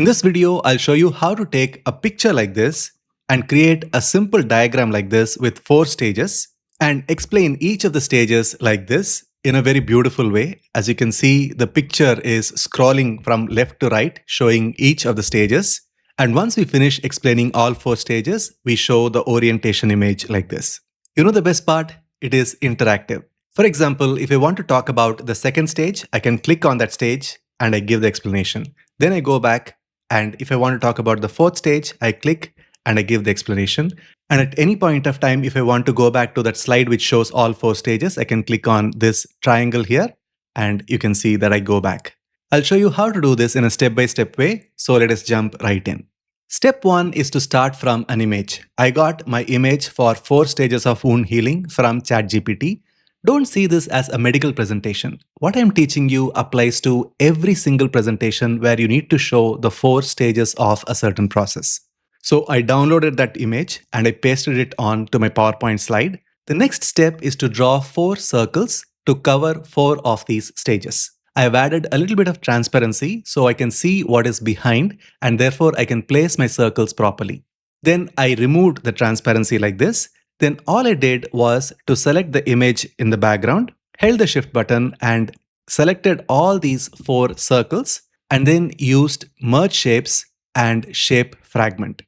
In this video, I'll show you how to take a picture like this and create a simple diagram like this with 4 stages and explain each of the stages like this in a very beautiful way. As you can see, the picture is scrolling from left to right, showing each of the stages. And once we finish explaining all 4 stages, we show the orientation image like this. You know the best part? It is interactive. For example, if I want to talk about the second stage, I can click on that stage and I give the explanation. Then I go back, and if I want to talk about the fourth stage, I click and I give the explanation. And at any point of time, if I want to go back to that slide which shows all 4 stages, I can click on this triangle here and you can see that I go back. I'll show you how to do this in a step-by-step way, so let us jump right in. Step 1 is to start from an image. I got my image for 4 stages of wound healing from ChatGPT. Don't see this as a medical presentation. What I'm teaching you applies to every single presentation where you need to show the 4 stages of a certain process. So I downloaded that image and I pasted it on to my PowerPoint slide. The next step is to draw 4 circles to cover 4 of these stages. I have added a little bit of transparency so I can see what is behind, and therefore I can place my circles properly. Then I removed the transparency like this. Then all I did was to select the image in the background, held the shift button and selected all these 4 circles, and then used merge shapes and shape fragment.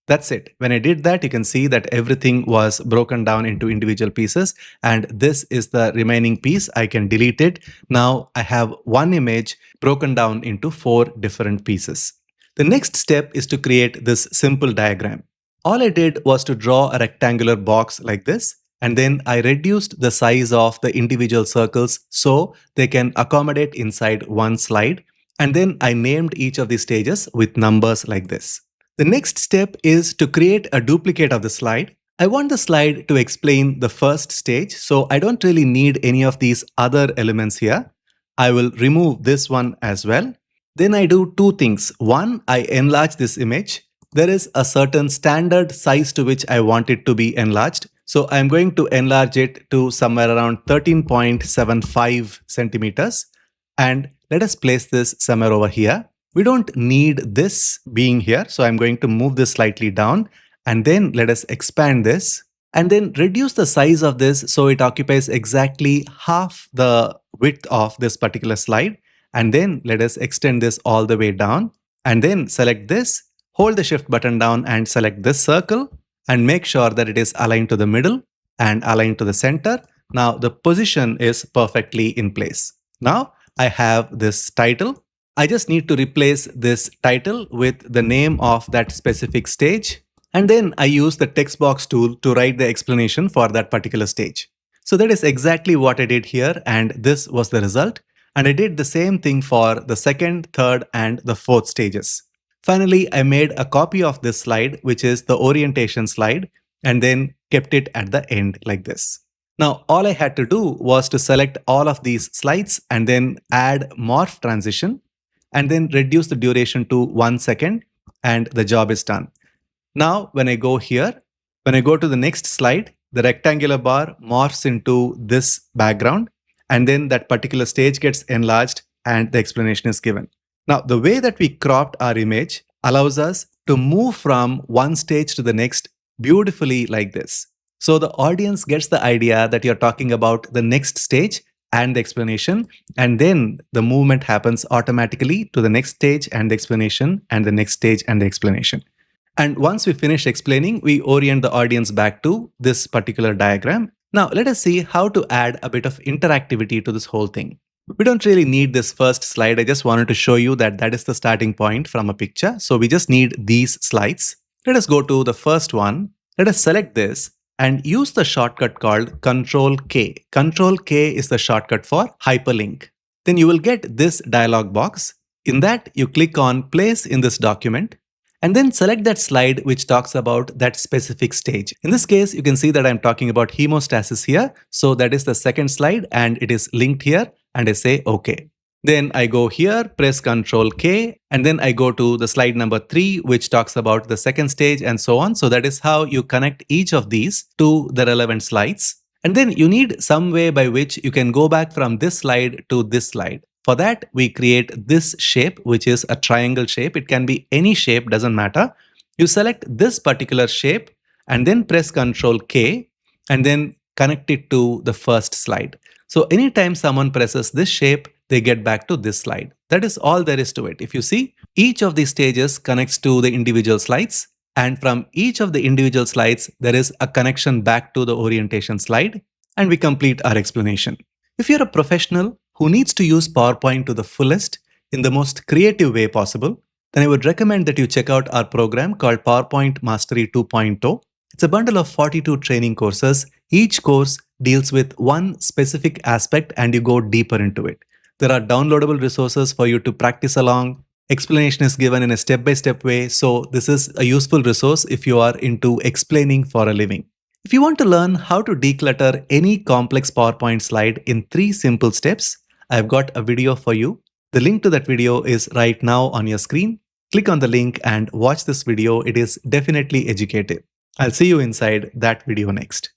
That's it. When I did that, you can see that everything was broken down into individual pieces, and this is the remaining piece. I can delete it. Now I have one image broken down into 4 different pieces. The next step is to create this simple diagram. All I did was to draw a rectangular box like this, and then I reduced the size of the individual circles so they can accommodate inside one slide, and then I named each of these stages with numbers like this. The next step is to create a duplicate of the slide. I want the slide to explain the first stage, so I don't really need any of these other elements here. I will remove this one as well. Then I do 2 things. One, I enlarge this image. There is a certain standard size to which I want it to be enlarged. So I'm going to enlarge it to somewhere around 13.75 centimeters. And let us place this somewhere over here. We don't need this being here, so I'm going to move this slightly down, and then let us expand this and then reduce the size of this so it occupies exactly half the width of this particular slide. And then let us extend this all the way down and then select this, hold the shift button down and select this circle and make sure that it is aligned to the middle and aligned to the center. Now the position is perfectly in place. Now I have this title. I just need to replace this title with the name of that specific stage, and then I use the text box tool to write the explanation for that particular stage. So that is exactly what I did here, and this was the result. And I did the same thing for the second, third and the fourth stages. Finally, I made a copy of this slide, which is the orientation slide, and then kept it at the end like this. Now, all I had to do was to select all of these slides and then add morph transition, and then reduce the duration to 1 second, and the job is done. Now, when I go here, when I go to the next slide, the rectangular bar morphs into this background, and then that particular stage gets enlarged and the explanation is given. Now, the way that we cropped our image allows us to move from one stage to the next beautifully like this. So the audience gets the idea that you're talking about the next stage and the explanation, and then the movement happens automatically to the next stage and the explanation and the next stage and the explanation. And once we finish explaining, we orient the audience back to this particular diagram. Now let us see how to add a bit of interactivity to this whole thing. We don't really need this first slide. I just wanted to show you that that is the starting point from a picture. So we just need these slides. Let us go to the first one. Let us select this and use the shortcut called Control K. Control K is the shortcut for hyperlink. Then you will get this dialog box. In that, you click on Place in this document and then select that slide which talks about that specific stage. In this case, you can see that I'm talking about hemostasis here. So that is the second slide and it is linked here, and I say OK. Then I go here, press Ctrl K, and then I go to the slide number 3, which talks about the second stage and so on. So that is how you connect each of these to the relevant slides. And then you need some way by which you can go back from this slide to this slide. For that, we create this shape, which is a triangle shape. It can be any shape, doesn't matter. You select this particular shape and then press Ctrl K and then connect it to the first slide. So anytime someone presses this shape, they get back to this slide. That is all there is to it. If you see, each of these stages connects to the individual slides, and from each of the individual slides, there is a connection back to the orientation slide, and we complete our explanation. If you're a professional who needs to use PowerPoint to the fullest in the most creative way possible, then I would recommend that you check out our program called PowerPoint Mastery 2.0. It's a bundle of 42 training courses. Each course deals with one specific aspect and you go deeper into it. There are downloadable resources for you to practice along. Explanation is given in a step-by-step way, so this is a useful resource if you are into explaining for a living. If you want to learn how to declutter any complex PowerPoint slide in 3 simple steps, I've got a video for you. The link to that video is right now on your screen. Click on the link and watch this video. It is definitely educative. I'll see you inside that video next.